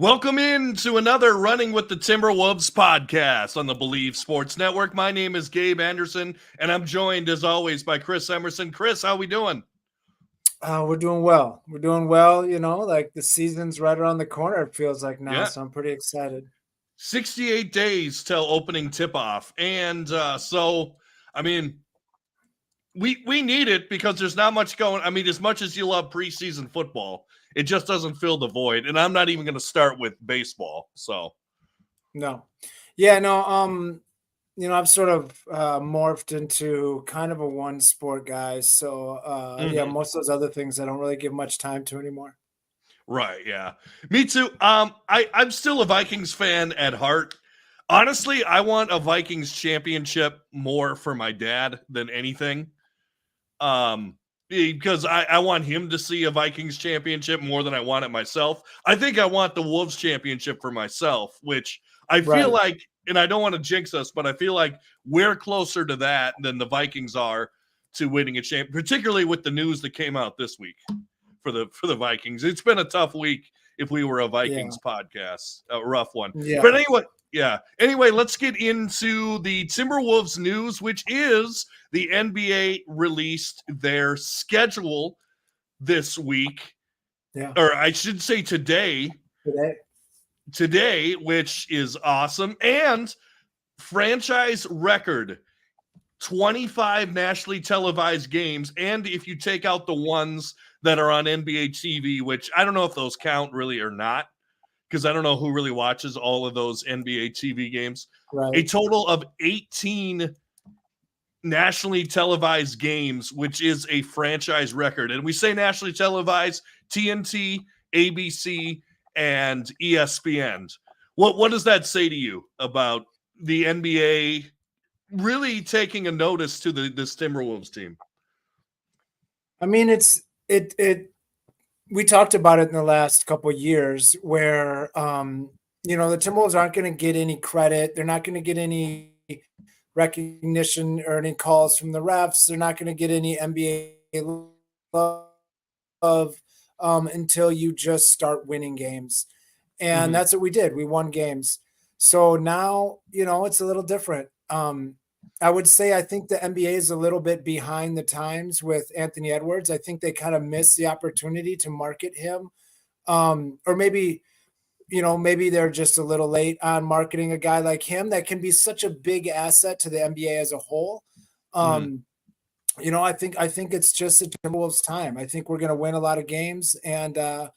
Welcome in to another Running with the Timberwolves podcast on the Believe Sports Network. My name is Gabe Anderson, and I'm joined, as always, by Chris Emerson. Chris, how we doing? We're doing well. We're doing well. Like the season's right around the corner, it feels like now. Yeah. So I'm pretty excited. 68 days till opening tip-off. And we need it because there's not much going. As much as you love preseason football, it just doesn't fill the void. And I'm not even going to start with baseball. So, No. Yeah, no, I've sort of morphed into kind of a one sport guy. So most of those other things I don't really give much time to anymore. Right, yeah. Me too. I'm still a Vikings fan at heart. Honestly, I want a Vikings championship more for my dad than anything. Because I want him to see a Vikings championship more than I want it myself. I think I want the Wolves championship for myself, which I feel like, and I don't want to jinx us, but I feel like we're closer to that than the Vikings are to winning a champ, particularly with the news that came out this week for the Vikings. It's been a tough week if we were a Vikings podcast, a rough one. Yeah. But anyway, let's get into the Timberwolves news, which is the NBA released their schedule this week. Yeah. Or I should say today, which is awesome. And franchise record 25 nationally televised games. And if you take out the ones that are on NBA TV, which I don't know if those count really or not, because I don't know who really watches all of those NBA TV games. Right. A total of 18 nationally televised games, which is a franchise record. And we say nationally televised, TNT, ABC, and ESPN. What does that say to you about the NBA really taking a notice to this Timberwolves team? I mean, we talked about it in the last couple of years where, the Timberwolves aren't going to get any credit. They're not going to get any recognition or any calls from the refs. They're not going to get any NBA love until you just start winning games. And that's what we did. We won games. So now, it's a little different. I would say I think the NBA is a little bit behind the times with Anthony Edwards. I think they kind of missed the opportunity to market him. Or maybe they're just a little late on marketing a guy like him that can be such a big asset to the NBA as a whole. I think it's just the Timberwolves' time. I think we're going to win a lot of games, and I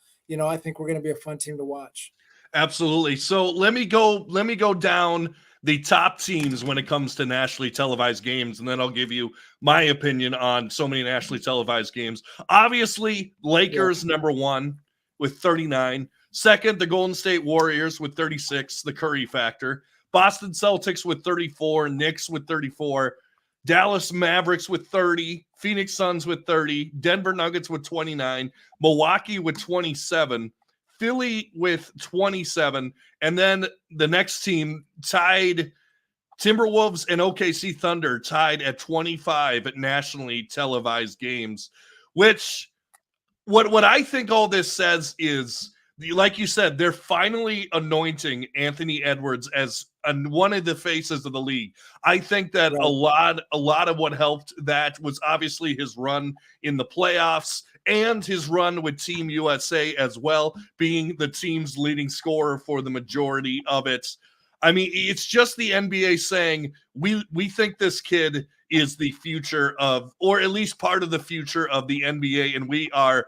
think we're going to be a fun team to watch. Absolutely. So let me go down the top teams when it comes to nationally televised games, and then I'll give you my opinion on so many nationally televised games. Obviously, Lakers number one with 39. Second, the Golden State Warriors with 36, the Curry factor. Boston Celtics with 34, Knicks with 34, Dallas Mavericks with 30, Phoenix Suns with 30, Denver Nuggets with 29, Milwaukee with 27, Philly with 27, and then the next team tied, Timberwolves and OKC Thunder tied at 25 at nationally televised games, which what I think all this says is, like you said, they're finally anointing Anthony Edwards as one of the faces of the league. I think that a lot of what helped that was obviously his run in the playoffs and his run with Team USA as well, being the team's leading scorer for the majority of it. I mean, it's just the NBA saying, we think this kid is the future of, or at least part of the future of the NBA, and we are,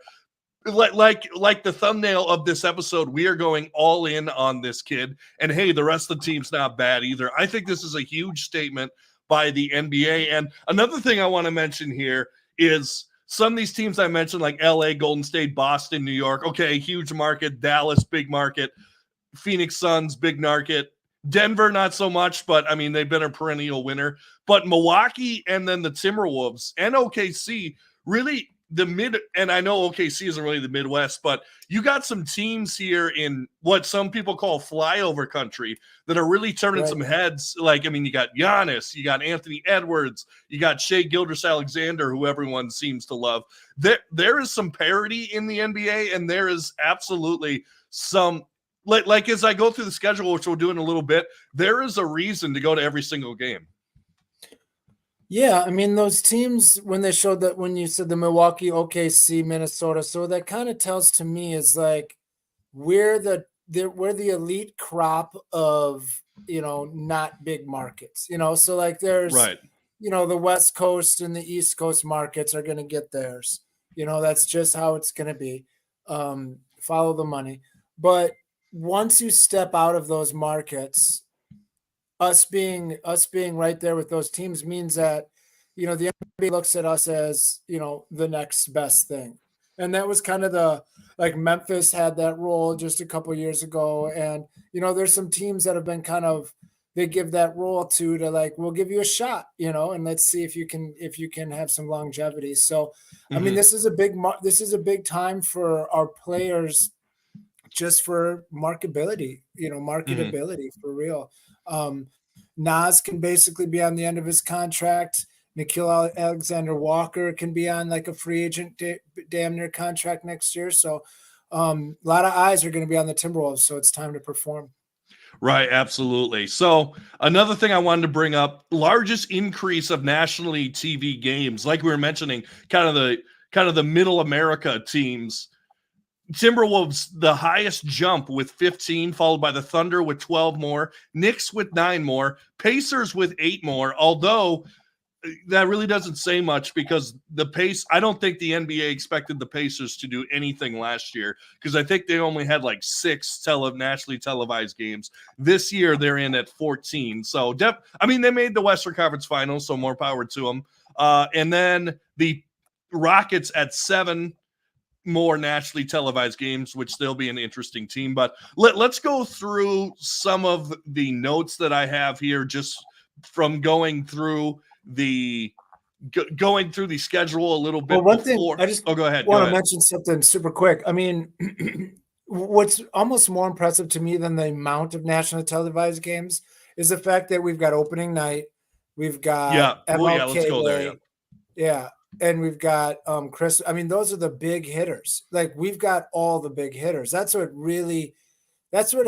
like the thumbnail of this episode, we are going all in on this kid. And hey, the rest of the team's not bad either. I think this is a huge statement by the NBA. And another thing I want to mention here is some of these teams I mentioned, like LA, Golden State, Boston, New York. Okay, huge market. Dallas, big market. Phoenix Suns, big market. Denver, not so much, but I mean, they've been a perennial winner. But Milwaukee and then the Timberwolves and OKC really the mid, and I know OKC isn't really the Midwest, but you got some teams here in what some people call flyover country that are really turning some heads. Like, I mean, you got Giannis, you got Anthony Edwards, you got Shai Gilgeous-Alexander, who everyone seems to love. There is some parity in the NBA, and there is absolutely some like as I go through the schedule, which we'll do in a little bit, there is a reason to go to every single game. Yeah, I mean those teams when they showed that when you said the Milwaukee, OKC, Minnesota, so that kind of tells to me is like we're we're the elite crop of not big markets, so like there's Right. the West Coast and the East Coast markets are going to get theirs. That's just how it's going to be. Follow the money. But once you step out of those markets, us being right there with those teams means that the NBA looks at us as the next best thing, and that was kind of the like Memphis had that role just a couple years ago, and there's some teams that have been kind of they give that role to like we'll give you a shot, and let's see if you can have some longevity. So I mean this is a big time for our players just for marketability, marketability for real. Nas can basically be on the end of his contract. Nikhil Alexander Walker can be on like a free agent damn near contract next year. So a lot of eyes are going to be on the Timberwolves. So it's time to perform. Right, absolutely. So another thing I wanted to bring up, largest increase of nationally TV games, like we were mentioning, kind of the middle America teams. Timberwolves, the highest jump with 15, followed by the Thunder with 12 more, Knicks with 9 more, Pacers with 8 more, although that really doesn't say much because I don't think the NBA expected the Pacers to do anything last year because I think they only had like 6 nationally televised games. This year they're in at 14. So, they made the Western Conference Finals, so more power to them. And then the Rockets at 7 more nationally televised games, which they'll be an interesting team. But let's go through some of the notes that I have here just from going through the schedule a little bit. Well, one thing I just go ahead. want to mention something super quick. I mean, what's almost more impressive to me than the amount of national televised games is the fact that we've got opening night, we've got MLK let's go there. Yeah. And we've got Chris. I mean, those are the big hitters. Like we've got all the big hitters. That's what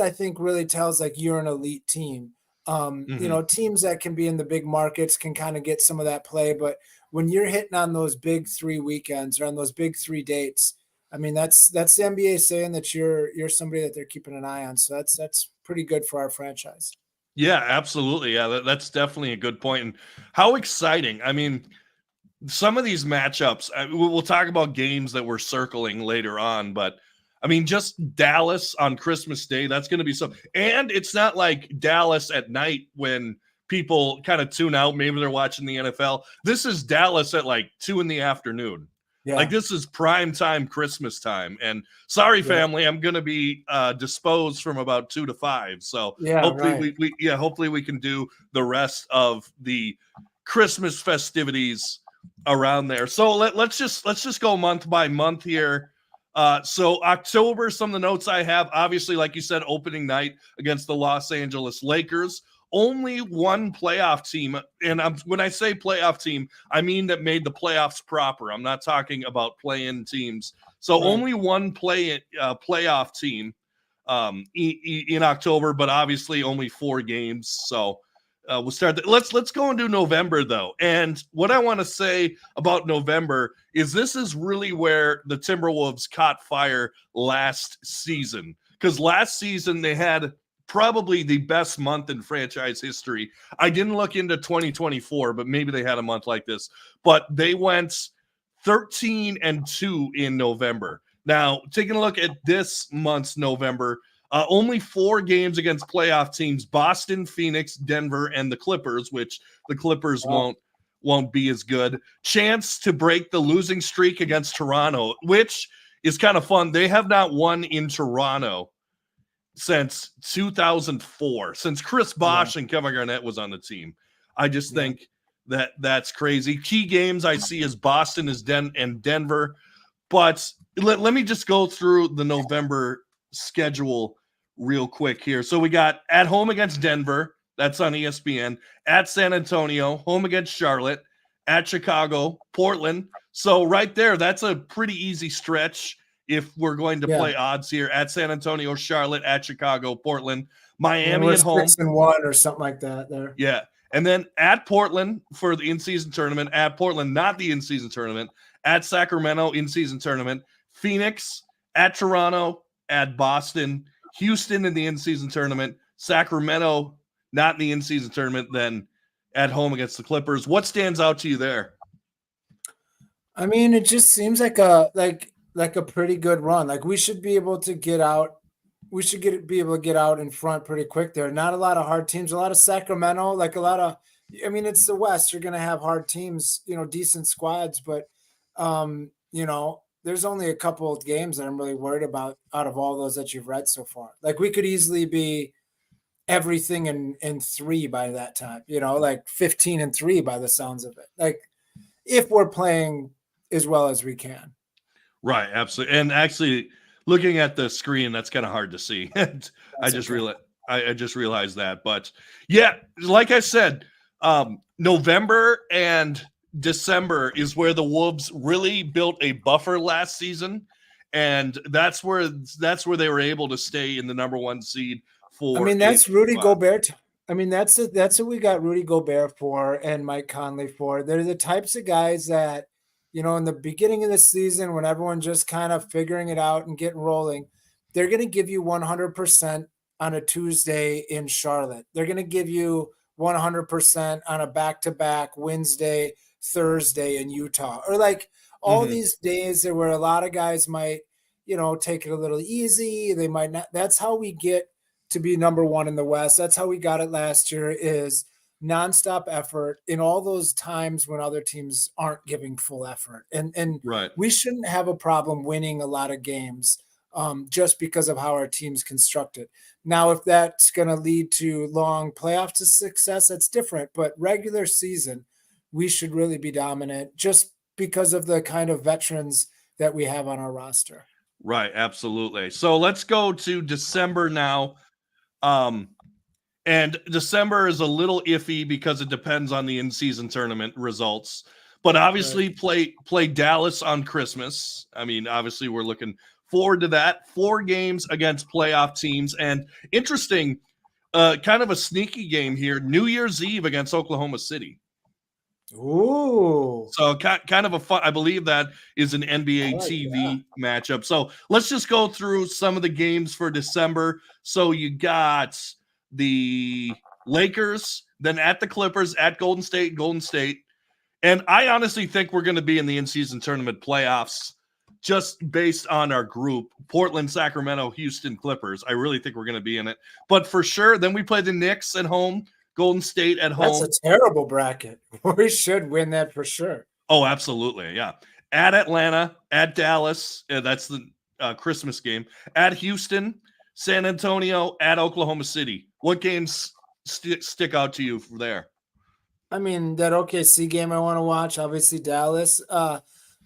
I think really tells like you're an elite team. Teams that can be in the big markets can kind of get some of that play, but when you're hitting on those big 3 weekends or on those big 3 dates, I mean that's the NBA saying that you're somebody that they're keeping an eye on. So that's pretty good for our franchise. Yeah, absolutely. Yeah, that's definitely a good point. And how exciting! I mean, some of these matchups. We'll talk about games that we're circling later on, but. I mean, just Dallas on Christmas Day, that's going to be so. And it's not like Dallas at night when people kind of tune out. Maybe they're watching the NFL. This is Dallas at like 2 p.m. Yeah. Like this is prime time Christmas time. And sorry, family, I'm going to be disposed from about 2 to 5. So hopefully hopefully we can do the rest of the Christmas festivities around there. So let's just go month by month here. So October, some of the notes I have, obviously, like you said, opening night against the Los Angeles Lakers. Only one playoff team, and when I say playoff team, I mean that made the playoffs proper. I'm not talking about play-in teams. So only one playoff team in October, but obviously only 4 games. So we'll start. Let's go into November though, and what I want to say about November is this is really where the Timberwolves caught fire last season because last season they had probably the best month in franchise history. I didn't look into 2024, but maybe they had a month like this. But they went 13-2 in November. Now taking a look at this month's November. Only 4 games against playoff teams: Boston, Phoenix, Denver, and the Clippers, which the Clippers won't be as good. Chance to break the losing streak against Toronto, which is kind of fun. They have not won in Toronto since 2004, since Chris Bosh and Kevin Garnett was on the team. I just think that's crazy. Key games I see is Boston and Denver. But let me just go through the November schedule real quick here. So we got at home against Denver, that's on ESPN, at San Antonio, home against Charlotte, at Chicago, Portland. So right there, that's a pretty easy stretch if we're going to play odds here, at San Antonio, Charlotte, at Chicago, Portland, Miami at home. 6-1 or something like that there. Yeah. And then at Portland for the in-season tournament, at Portland, not the in-season tournament, at Sacramento, in-season tournament, Phoenix, at Toronto, at Boston, Houston in the in-season tournament, Sacramento, not in the in-season tournament, then at home against the Clippers. What stands out to you there? I mean, it just seems like a pretty good run. Like we should be able to get out. We should be able to get out in front pretty quick there. Not a lot of hard teams. A lot of Sacramento, like a lot of. I mean, it's the West. You're going to have hard teams, decent squads, but there's only a couple of games that I'm really worried about out of all those that you've read so far. Like we could easily be everything in 3 by that time. Like 15-3 by the sounds of it. Like if we're playing as well as we can. Right, absolutely. And actually, looking at the screen, that's kind of hard to see. I just realized that. But yeah, like I said, November and December is where the Wolves really built a buffer last season, and that's where they were able to stay in the number 1 seed for. I mean, that's Rudy Gobert. I mean, that's what we got Rudy Gobert for and Mike Conley for. They're the types of guys that, in the beginning of the season when everyone's just kind of figuring it out and getting rolling, they're going to give you 100% on a Tuesday in Charlotte. They're going to give you 100% on a back-to-back Wednesday, Thursday in Utah, or like all these days where a lot of guys might, take it a little easy. They might not. That's how we get to be number 1 in the West. That's how we got it last year, is nonstop effort in all those times when other teams aren't giving full effort. And right. We shouldn't have a problem winning a lot of games just because of how our team's constructed. Now, if that's going to lead to long playoff success, that's different. But regular season, we should really be dominant just because of the kind of veterans that we have on our roster. Right, absolutely. So let's go to December now. And December is a little iffy because it depends on the in-season tournament results. But obviously play Dallas on Christmas. I mean, obviously we're looking forward to that. 4 games against playoff teams. And interesting, kind of a sneaky game here, New Year's Eve against Oklahoma City. Ooh. So kind of a fun, I believe that is an NBA TV matchup. So let's just go through some of the games for December. So you got the Lakers, then at the Clippers, at Golden State. And I honestly think we're going to be in the in-season tournament playoffs just based on our group, Portland, Sacramento, Houston, Clippers. I really think we're going to be in it. But for sure, then we play the Knicks at home, Golden State at home. That's a terrible bracket. We should win that for sure. Oh, absolutely. Yeah. At Atlanta, at Dallas. That's the Christmas game. At Houston, San Antonio, at Oklahoma City. What games stick out to you from there? I mean, that OKC game I want to watch, obviously Dallas.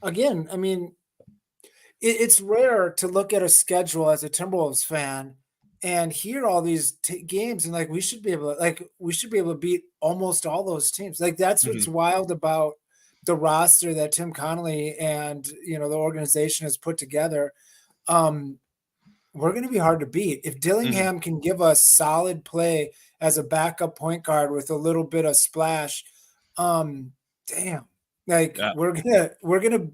Again, I mean, it's rare to look at a schedule as a Timberwolves fan and hear all these games and we should be able to beat almost all those teams. Like that's what's wild about the roster that Tim Conley and the organization has put together. We're going to be hard to beat. If Dillingham can give us solid play as a backup point guard with a little bit of splash, we're gonna.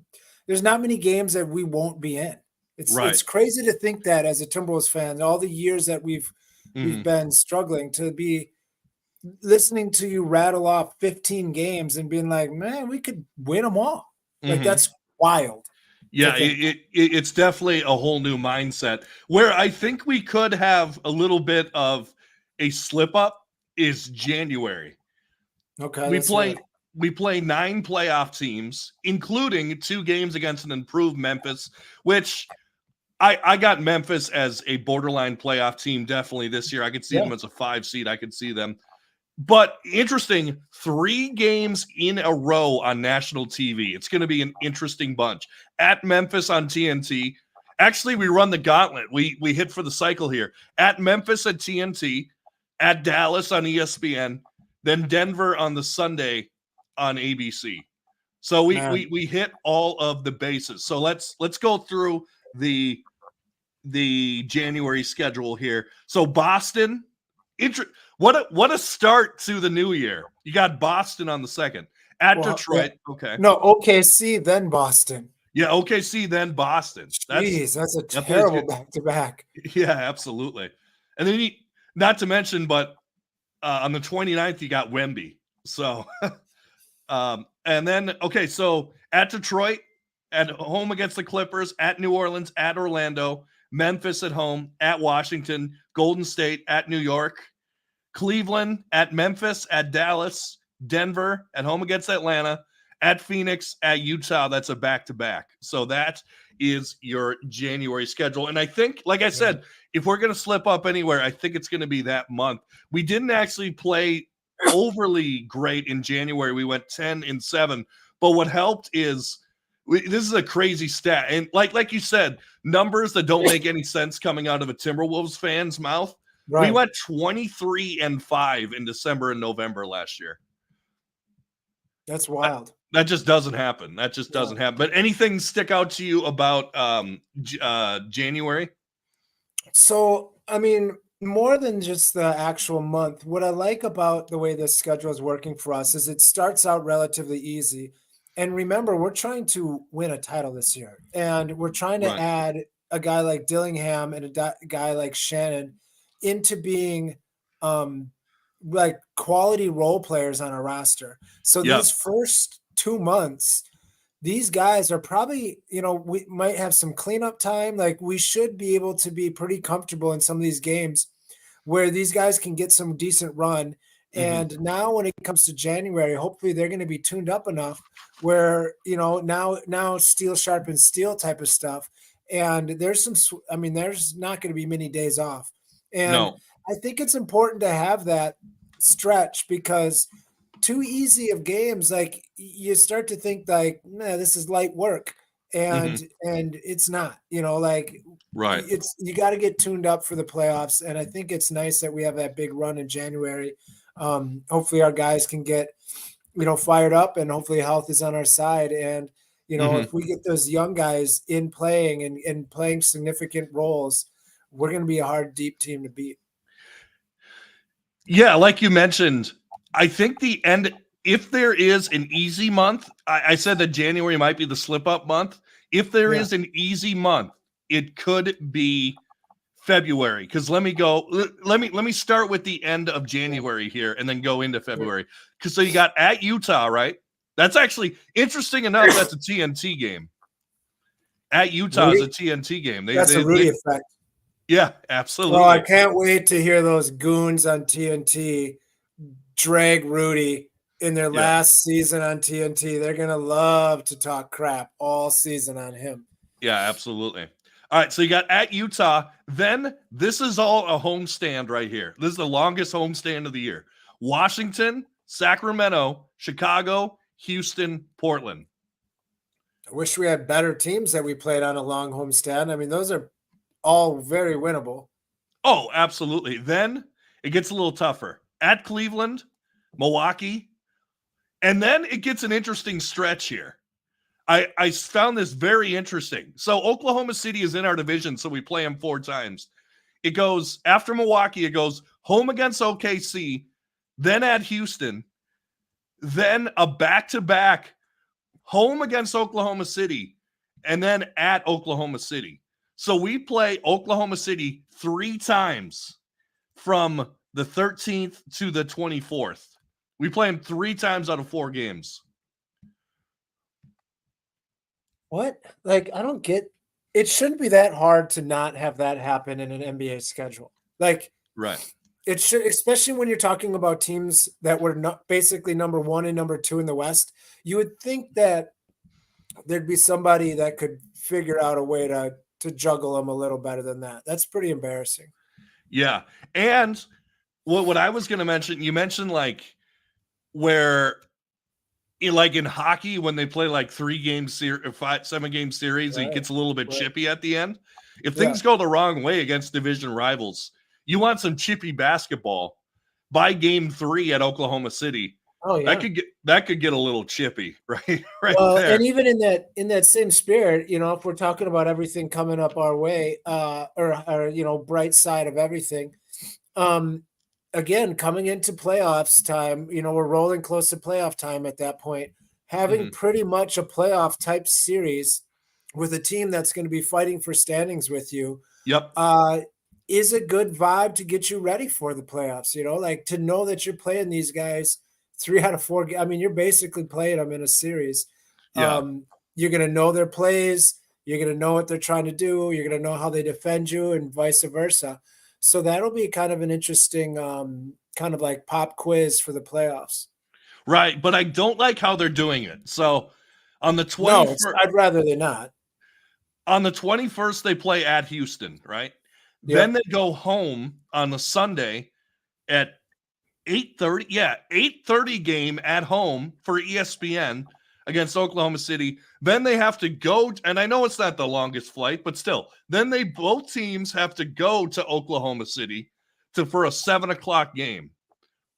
There's not many games that we won't be in. It's crazy to think that as a Timberwolves fan, all the years that we've been struggling, to be listening to you rattle off 15 games and being like, man, we could win them all. Like that's wild. Yeah, it's definitely a whole new mindset where I think we could have a little bit of a slip up is January. Okay. We play 9 playoff teams, including 2 games against an improved Memphis, which I got Memphis as a borderline playoff team definitely this year. I could see them as a 5 seed. I could see them. But interesting, 3 games in a row on national TV. It's going to be an interesting bunch. At Memphis on TNT. Actually, we run the gauntlet. We hit for the cycle here. At Memphis at TNT, at Dallas on ESPN, then Denver on the Sunday on ABC. So we hit all of the bases. So let's go through the January schedule here. So Boston, what a start to the new year. You got Boston on the 2nd at Detroit. Yeah. Okay. No, OKC, then Boston. Yeah, OKC, then Boston. That's a terrible back-to-back. Yeah, absolutely. And then not to mention, but on the 29th, you got Wemby. So, and then, okay, so at Detroit, at home against the Clippers, at New Orleans, at Orlando, Memphis at home, at Washington, Golden State, at New York, Cleveland, at Memphis, at Dallas, Denver, at home against Atlanta, at Phoenix, at Utah. That's a back-to-back. So that is your January schedule. And I think, like I said, if we're going to slip up anywhere, I think it's going to be that month. We didn't actually play overly great in January. We went 10-7. But what helped is this is a crazy stat. And like you said, numbers that don't make any sense coming out of a Timberwolves fan's mouth. Right. We went 23-5 in December and November last year. That's wild. That just doesn't happen. That just doesn't happen. But anything stick out to you about January? So, I mean, more than just the actual month, what I like about the way this schedule is working for us is it starts out relatively easy. And remember, we're trying to win a title this year. And we're trying to add a guy like Dillingham and a guy like Shannon into being like quality role players on a roster. So these first 2 months, these guys are probably, we might have some cleanup time. Like we should be able to be pretty comfortable in some of these games where these guys can get some decent run. And now when it comes to January, hopefully they're going to be tuned up enough where, now steel sharpens steel type of stuff. And there's there's not going to be many days off. And I think it's important to have that stretch because too easy of games, like you start to think like, this is light work. And it's not, you got to get tuned up for the playoffs. And I think it's nice that we have that big run in January. Hopefully our guys can get, fired up and hopefully health is on our side. And, if we get those young guys in playing and playing significant roles, we're going to be a hard, deep team to beat. Yeah. Like you mentioned, I think the end, if there is an easy month, I said that January might be the slip up month. If there is an easy month, it could be February. Because let me start with the end of January here and then go into February. Because so you got at Utah, right? That's actually interesting enough. That's a TNT game. At Utah is a TNT game. That's a Rudy effect. Yeah, absolutely. Oh, I can't wait to hear those goons on TNT drag Rudy in their last season on TNT. They're going to love to talk crap all season on him. Yeah, absolutely. All right, so you got at Utah. Then this is all a homestand right here. This is the longest homestand of the year. Washington, Sacramento, Chicago, Houston, Portland. I wish we had better teams that we played on a long homestand. I mean, those are all very winnable. Oh, absolutely. Then it gets a little tougher. At Cleveland, Milwaukee, and then it gets an interesting stretch here. I found this very interesting. So Oklahoma City is in our division, so we play them 4 times. It goes, after Milwaukee, it goes home against OKC, then at Houston, then a back-to-back home against Oklahoma City, and then at Oklahoma City. So we play Oklahoma City 3 times from the 13th to the 24th. We play them 3 times out of 4 games. What? Like, I don't get it. Shouldn't be that hard to not have that happen in an NBA schedule. Like, right. It should, especially when you're talking about teams that were not basically number 1 and number 2 in the West. You would think that there'd be somebody that could figure out a way to juggle them a little better than that. That's pretty embarrassing. Yeah. And what I was going to mention, you mentioned like where in hockey, when they play like 3-game series, 7-game series, it gets a little bit chippy at the end. If things go the wrong way against division rivals, you want some chippy basketball by game 3 at Oklahoma City. Oh yeah. That could get a little chippy, right? Right Well, there. and even in that same spirit, you know, if we're talking about everything coming up our way, or you know, bright side of everything, um, again, coming into playoffs time, you know, we're rolling close to playoff time at that point. Having Mhm. pretty much a playoff type series with a team that's going to be fighting for standings with you, Yep. uh, is a good vibe to get you ready for the playoffs. You know, like to know that you're playing these guys 3 out of 4. I mean, you're basically playing them in a series. Yeah. You're going to know their plays. You're going to know what they're trying to do. You're going to know how they defend you, and vice versa. So that'll be kind of an interesting, kind of like pop quiz for the playoffs. Right, but I don't like how they're doing it. So on the No, 21st, I'd rather they not. on the 21st they play at Houston, right? Then Yep. they go home on the Sunday at 8:30. Yeah, 8:30 game at home for ESPN against Oklahoma City. Then they have to go, and I know it's not the longest flight, but still. Then they both teams have to go to Oklahoma City for a 7 o'clock game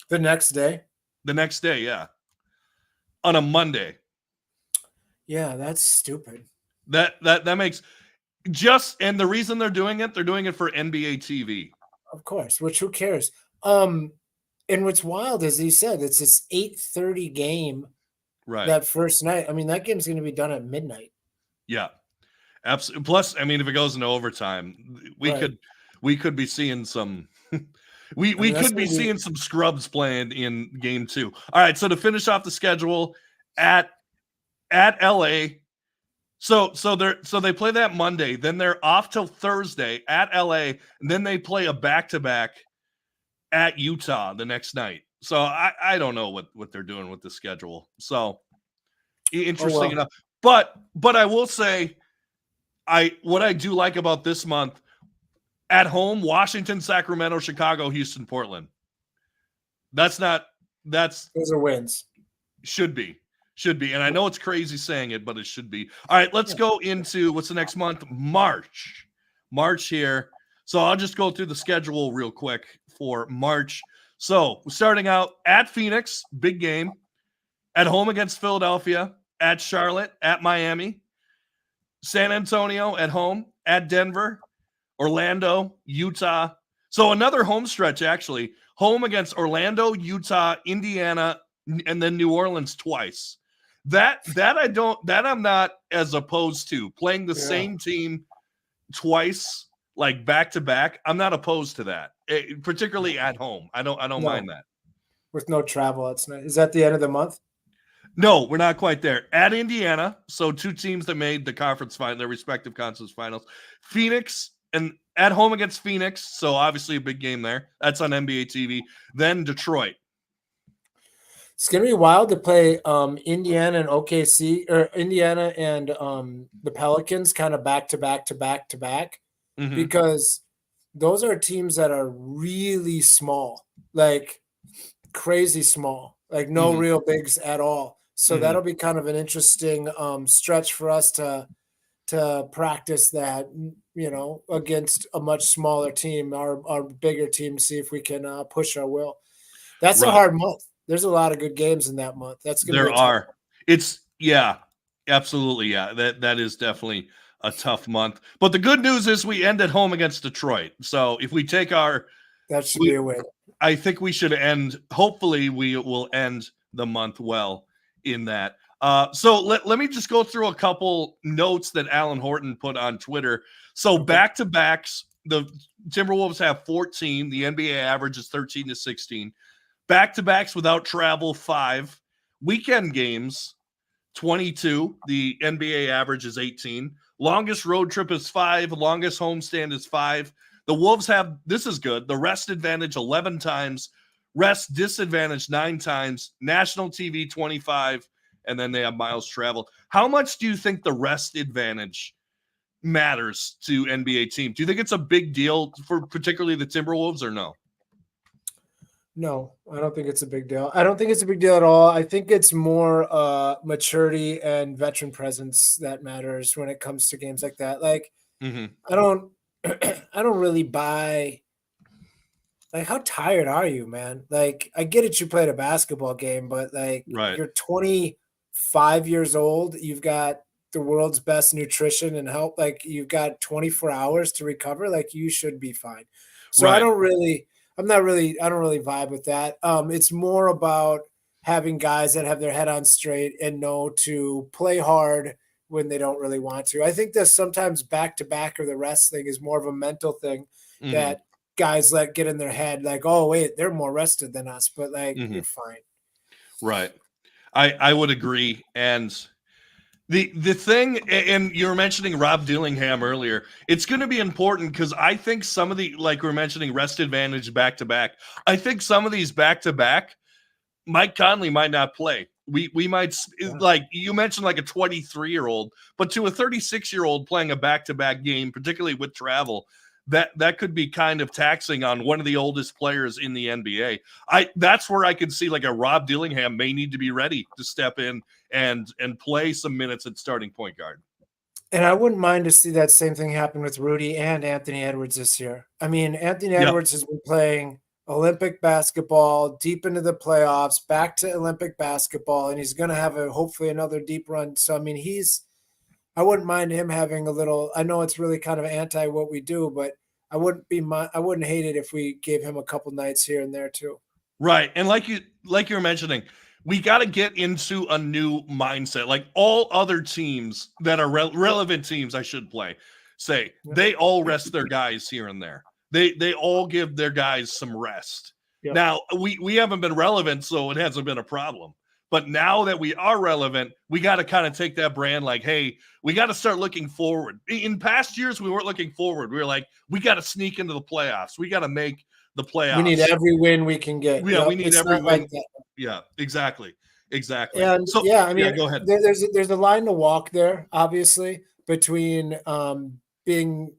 The next day. the next day. Yeah, on a Monday. Yeah, that's stupid. That makes just, and the reason they're doing it for NBA TV. Of course, which who cares? And what's wild is he said it's this 8:30 game Right. that first night. I mean, that game's going to be done at midnight. Yeah. Absolutely. Plus, I mean, if it goes into overtime, Right. we could be seeing some I mean, we that's could be going to be seeing some scrubs playing in game 2. All right, so to finish off the schedule at LA. So they play that Monday, then they're off till Thursday at LA, and then they play a back-to-back at Utah the next night. So I don't know what they're doing with the schedule. So oh interesting well. enough. But I will say what I do like about this month at home, Washington, Sacramento, Chicago, Houston, Portland. That's Those are wins. should be. Should be. And I know it's crazy saying it, but it should be. All right, let's Yeah. go into what's the next month? March. March here. So I'll just go through the schedule real quick for March. So starting out at Phoenix, big game. At home against Philadelphia, at Charlotte, at Miami, San Antonio at home, at Denver, Orlando, Utah. So another home stretch, actually. Home against Orlando, Utah, Indiana, and then New Orleans twice. That I'm not as opposed to playing the Yeah. same team twice, like back to back. I'm not opposed to that, particularly at home. I don't No, mind that. with no travel. It's not. Is that the end of the month? No, we're not quite there. At Indiana, so two teams that made the conference final, their respective conference finals. Phoenix, and at home against Phoenix, so obviously a big game there. That's on NBA TV. Then Detroit. It's gonna be wild to play Indiana and OKC, or Indiana and the Pelicans kind of back to back to back to back, Mm-hmm. because those are teams that are really small, like crazy small, like no Mm-hmm. real bigs at all. So Mm-hmm. that'll be kind of an interesting stretch for us to practice that, you know, against a much smaller team, our bigger team, see if we can push our will. That's a Right. hard month. There's a lot of good games in that month. That's going to be There a tough. are. It's yeah, absolutely. Yeah. That is definitely a tough month. But the good news is we end at home against Detroit. So if we take That should we be a win. I think we should end. Hopefully, we will end the month well in that. So let me just go through a couple notes that Alan Horton put on Twitter. So Okay. back to backs, the Timberwolves have 14. The NBA average is 13 to 16. Back to backs without travel, 5. Weekend games, 22. The NBA average is 18. Longest road trip is 5. Longest homestand is 5. The Wolves have, this is good, the rest advantage 11 times, rest disadvantage 9 times, national TV 25, and then they have miles traveled. How much do you think the rest advantage matters to NBA teams? Do you think it's a big deal for particularly the Timberwolves or no? No, I don't think it's a big deal. I don't think it's a big deal at all. I think it's more maturity and veteran presence that matters when it comes to games like that. Like Mm-hmm. I don't I don't really buy like, how tired are you, man? Like, I get it, you played a basketball game, but like, Right. you're 25 years old. You've got the world's best nutrition and help. Like, you've got 24 hours to recover. Like, you should be fine. So Right. I don't really vibe with that. It's more about having guys that have their head on straight and know to play hard when they don't really want to. I think that sometimes back to back or the rest thing is more of a mental thing Hmm. that guys let get in their head, like, oh wait, they're more rested than us, but like, Hmm. you're fine. Right. I would agree. And the thing, and you were mentioning Rob Dillingham earlier, it's going to be important because I think some of the, like we we're mentioning, rest advantage back to back. I think some of these back to back, Mike Conley might not play. We might, Yeah. like you mentioned, like a 23-year-old, but to a 36-year-old playing a back to back game, particularly with travel, that could be kind of taxing on one of the oldest players in the NBA. That's where I could see like a Rob Dillingham may need to be ready to step in and play some minutes at starting point guard. And I wouldn't mind to see that same thing happen with Rudy and Anthony Edwards this year. I mean, Anthony Yep. Edwards has been playing Olympic basketball deep into the playoffs, back to Olympic basketball, and he's going to have hopefully another deep run. So, I mean, I wouldn't mind him having a little. I know it's really kind of anti what we do, but I wouldn't hate it if we gave him a couple nights here and there too. Right. And like you were mentioning, we got to get into a new mindset. Like all other teams that are relevant teams I should play, say Yeah. they all rest their guys here and there. They all give their guys some rest. Yep. Now, we haven't been relevant, so it hasn't been a problem. But now that we are relevant, we got to kind of take that brand like, hey, we got to start looking forward. In past years, we weren't looking forward. We were like, we got to sneak into the playoffs. We got to make the We need playoffs. every win we can get. Yeah, we Yep. need It's every not like win. that. Yeah, exactly. Exactly. And So, yeah, I yeah, mean, go ahead. there's a line to walk there, obviously, between being,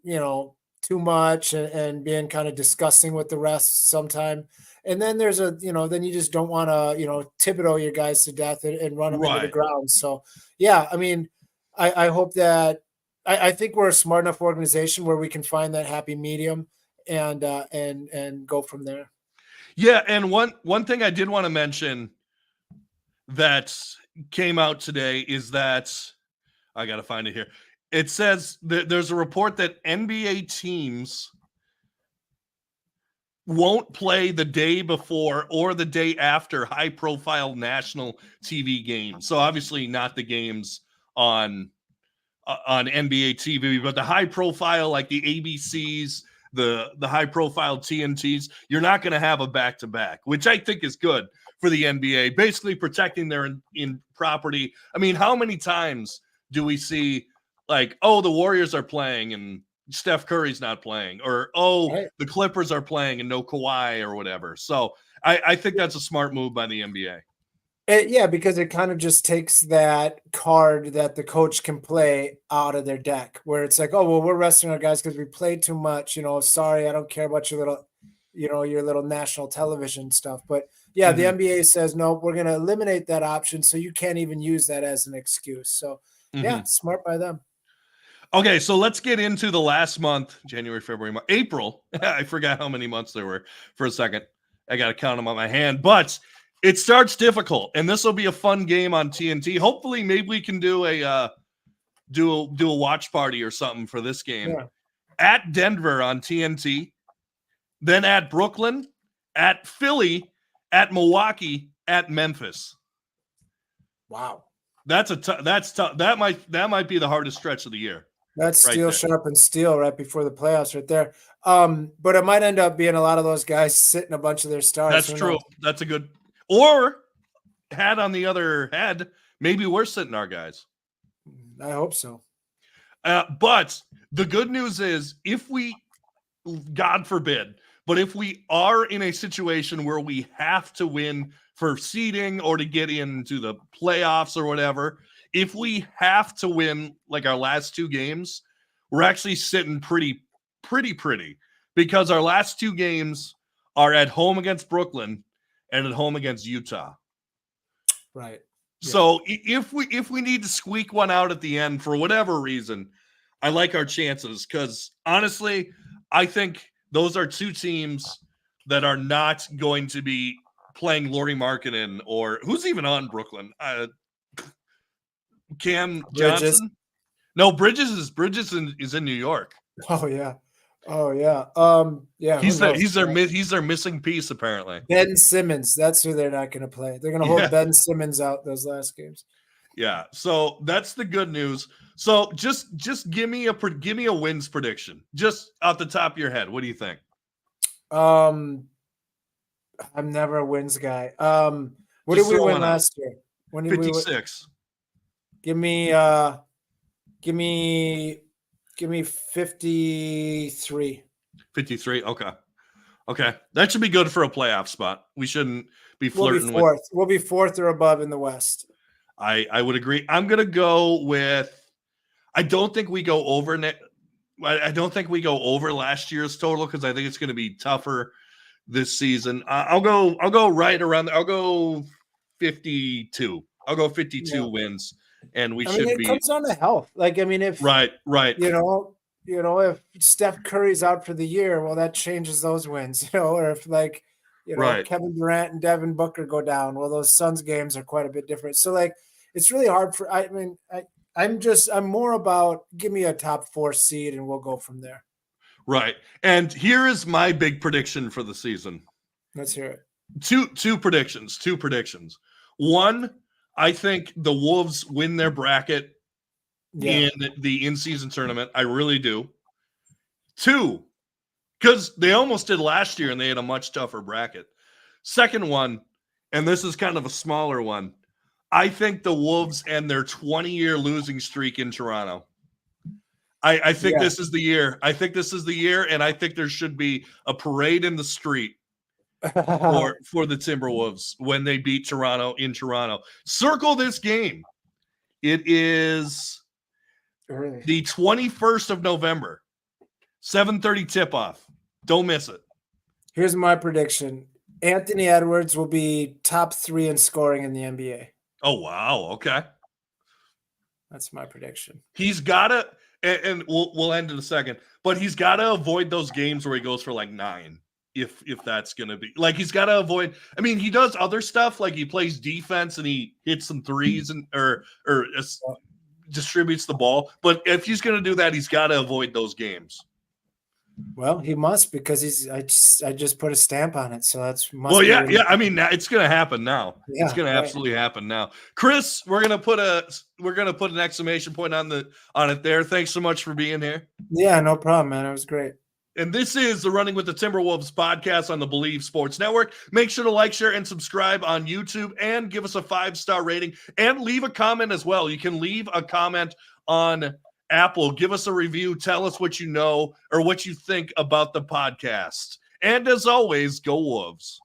too much and being kind of disgusting with the rest sometime. And then then you just don't want to, Thibodeau your guys to death and run them into the Right. ground. So yeah, I mean, I hope that I think we're a smart enough organization where we can find that happy medium and go from there. Yeah, and one thing I did want to mention that came out today is that I got to find it here. It says that there's a report that NBA teams won't play the day before or the day after high profile national TV games. So obviously not the games on NBA TV, but the high profile like the ABCs, the high profile TNTs, you're not going to have a back to back, which I think is good for the NBA, basically protecting their in property. I mean, how many times do we see like, oh, the Warriors are playing and Steph Curry's not playing, or oh, Right. the Clippers are playing and no Kawhi or whatever. So I think that's a smart move by the NBA. Yeah, because it kind of just takes that card that the coach can play out of their deck, where it's like, oh well, we're resting our guys because we played too much. Sorry, I don't care about your little national television stuff. But yeah, the Mhm. NBA says no, we're going to eliminate that option, so you can't even use that as an excuse. So yeah, Mhm. smart by them. Okay, so let's get into the last month, January, February, March, April. I forgot how many months there were for a second. I got to count them on my hand, but it starts difficult, and this will be a fun game on TNT. Hopefully, maybe we can do a watch party or something for this game. Yeah. At Denver on TNT, then at Brooklyn, at Philly, at Milwaukee, at Memphis. Wow. That's tough. That might be the hardest stretch of the year. That's Right steel there. sharp and steel right before the playoffs right there. But it might end up being a lot of those guys sitting a bunch of their stars. That's Who true. knows? That's a good. Or had on the other head, maybe we're sitting our guys. I hope so. But the good news is, if we, God forbid, but if we are in a situation where we have to win for seeding or to get into the playoffs or whatever, if we have to win like our last two games, we're actually sitting pretty, because our last two games are at home against Brooklyn and at home against Utah. Right. Yeah. So if we need to squeak one out at the end for whatever reason, I like our chances because honestly, I think those are two teams that are not going to be playing Lauri Markkanen or who's even on Brooklyn? Cam Bridges. Johnson? No, Bridges is in New York. Oh yeah. Yeah. He's their missing piece apparently. Ben Simmons. That's who they're not going to play. They're going to hold Ben Simmons out those last games. Yeah. So that's the good news. So just give me a wins prediction, just off the top of your head. What do you think? I'm never a wins guy. What did we win last year? When did 56. Give me 53. 53. Okay. That should be good for a playoff spot. We shouldn't be flirting with. We'll be fourth or above in the West. I would agree. I'm gonna go with. I don't think we go over I don't think we go over last year's total because I think it's going to be tougher this season. I'll go right around. I'll go 52. I'll go 52 wins, and it comes down to health. Like, I mean, if right, if Steph Curry's out for the year, well, that changes those wins. Or if Kevin Durant and Devin Booker go down, well, those Suns games are quite a bit different. So like, it's really hard for. I'm more about give me a top 4 seed and we'll go from there. Right. And here is my big prediction for the season. Let's hear it. Two predictions. One, I think the Wolves win their bracket in the in-season tournament. I really do. 2, because they almost did last year and they had a much tougher bracket. Second one, and this is kind of a smaller one, I think the Wolves end their 20-year losing streak in Toronto. I think this is the year. I think this is the year, and I think there should be a parade in the street for the Timberwolves when they beat Toronto in Toronto. Circle this game. It is the 21st of November, 7:30 tip-off. Don't miss it. Here's my prediction. Anthony Edwards will be top 3 in scoring in the NBA. Oh, wow. Okay. That's my prediction. He's got to, and we'll end in a second, but he's got to avoid those games where he goes for like 9. If that's going to be like, he's got to avoid. I mean, he does other stuff. Like he plays defense and he hits some threes and or distributes the ball. But if he's going to do that, he's got to avoid those games. Well, he must, because I just put a stamp on it, so that's yeah. I mean, it's going to happen now. Yeah, it's going to absolutely happen now. Chris, we're going to put an exclamation point on it there. Thanks so much for being here. Yeah, no problem, man. It was great. And this is the Running with the Timberwolves podcast on the Believe Sports Network. Make sure to like, share, and subscribe on YouTube, and give us a 5-star rating, and leave a comment as well. You can leave a comment on Apple. Give us a review. Tell us what you know or what you think about the podcast. And as always, go Wolves.